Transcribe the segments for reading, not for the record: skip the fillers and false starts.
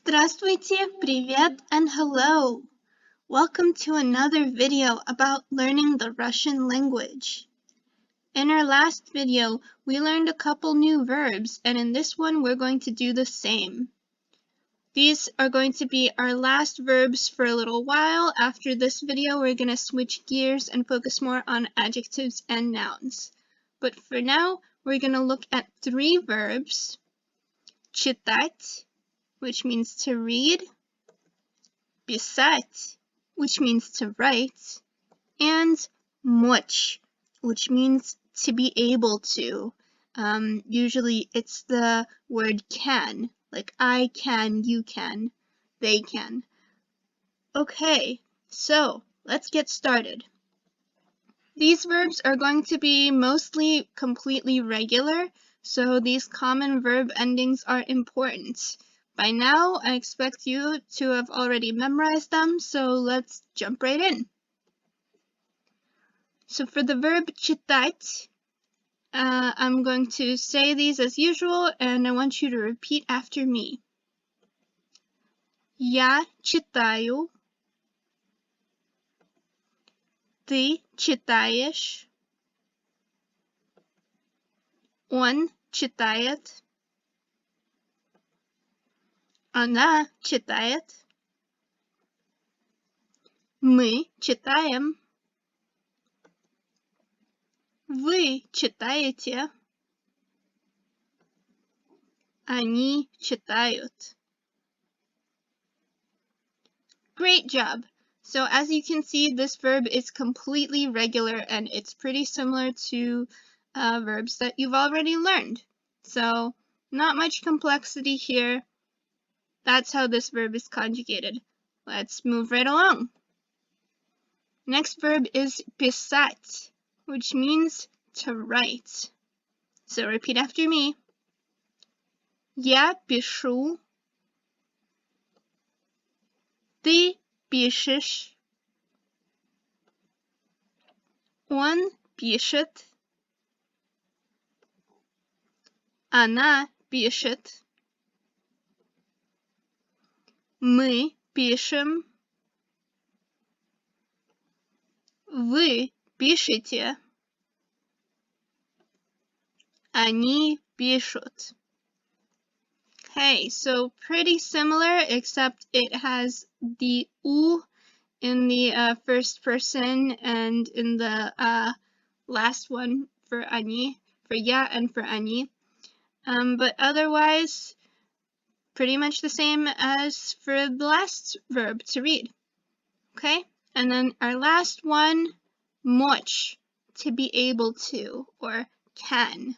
Здравствуйте, привет, and hello. Welcome to another video about learning the Russian language. In our last video, we learned a couple new verbs, and in this one, we're going to do the same. These are going to be our last verbs for a little while. After this video, we're going to switch gears and focus more on adjectives and nouns. But for now, we're going to look at three verbs: читать, which means to read, Beset, which means to write, and мочь, which means to be able to. Usually it's the word can, like I can, you can, they can. Okay, so let's get started. These verbs are going to be mostly completely regular, so these common verb endings are important. By now, I expect you to have already memorized them, so let's jump right in. So for the verb читать, I'm going to say these as usual, and I want you to repeat after me. Я читаю. Ты читаешь. Он читает. Она читает. Мы читаем. Вы читаете. Они читают. Great job! So as you can see, this verb is completely regular and it's pretty similar to verbs that you've already learned. So not much complexity here. That's how this verb is conjugated. Let's move right along. Next verb is писать, which means to write. So repeat after me. Я пишу. Ты пишешь. Он пишет. Она пишет. Мы пишем. Вы пишете. Они пишут. Okay, so pretty similar, except it has the U in the first person and in the last one for они, for я and for они. But otherwise, pretty much the same as for the last verb, to read. Okay, and then our last one, мочь, to be able to, or can.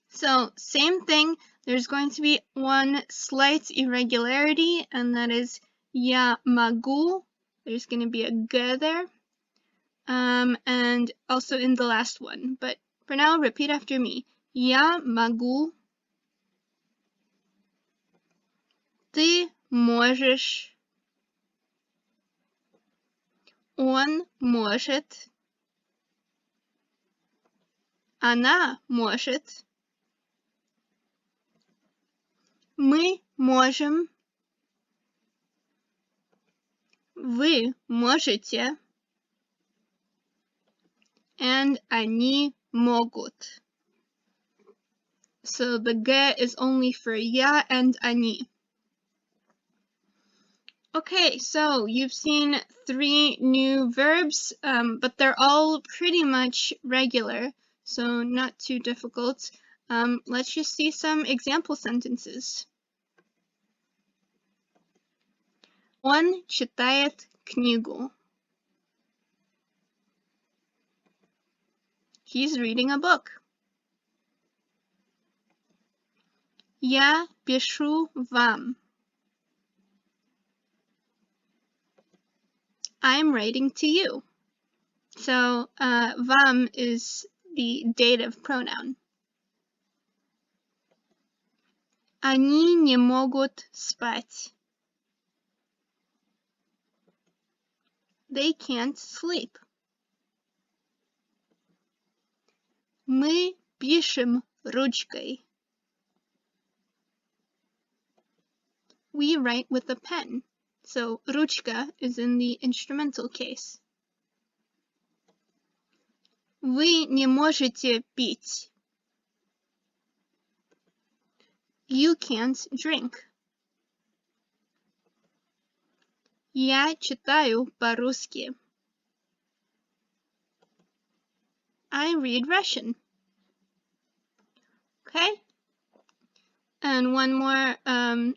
So same thing, there's going to be one slight irregularity, and that is я могу. There's going to be a g there, and also in the last one. But for now, repeat after me. Я могу. Ты можешь. Он может. Она может. Мы можем. Вы можете. And они могут. So the g is only for я and они. Okay, so you've seen three new verbs, but they're all pretty much regular, so not too difficult. Let's just see some example sentences. Он читает книгу. He's reading a book. Я пишу вам. I'm writing to you. So, вам is the dative pronoun. Они не могут спать. They can't sleep. Мы пишем ручкой. we write with a pen. So ручка is in the instrumental case. Вы не можете пить. You can't drink. Я читаю по-русски. I read Russian. Okay? And one more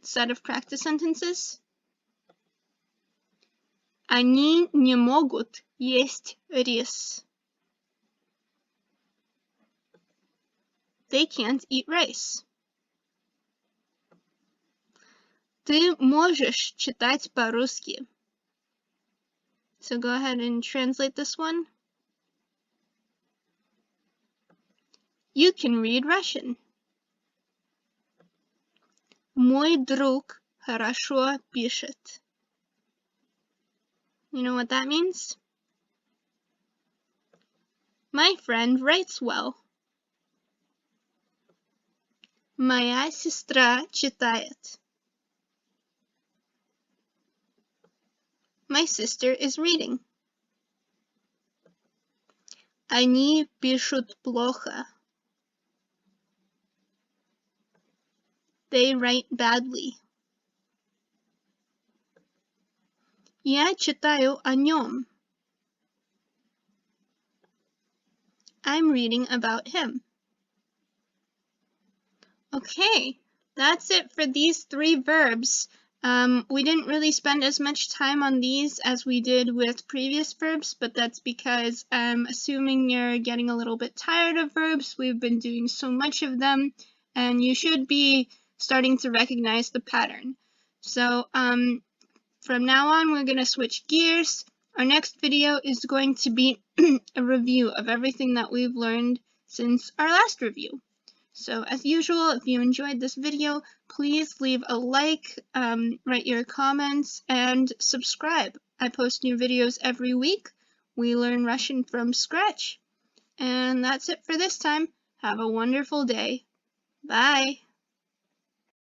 set of practice sentences. Они не могут есть рис. They can't eat rice. Ты можешь читать по-русски. So go ahead and translate this one. You can read Russian. Мой друг хорошо пишет. You know what that means? My friend writes well. Моя сестра читает. My sister is reading. Они пишут плохо. They write badly. Я читаю о нем. I'm reading about him. Okay, that's it for these 3 verbs. We didn't really spend as much time on these as we did with previous verbs, but that's because I'm assuming you're getting a little bit tired of verbs. We've been doing so much of them, and you should be starting to recognize the pattern. So from now on, we're going to switch gears. Our next video is going to be a review of everything that we've learned since our last review. So as usual, if you enjoyed this video, please leave a like, write your comments, and subscribe. I post new videos every week. We learn Russian from scratch. And that's it for this time. Have a wonderful day. Bye.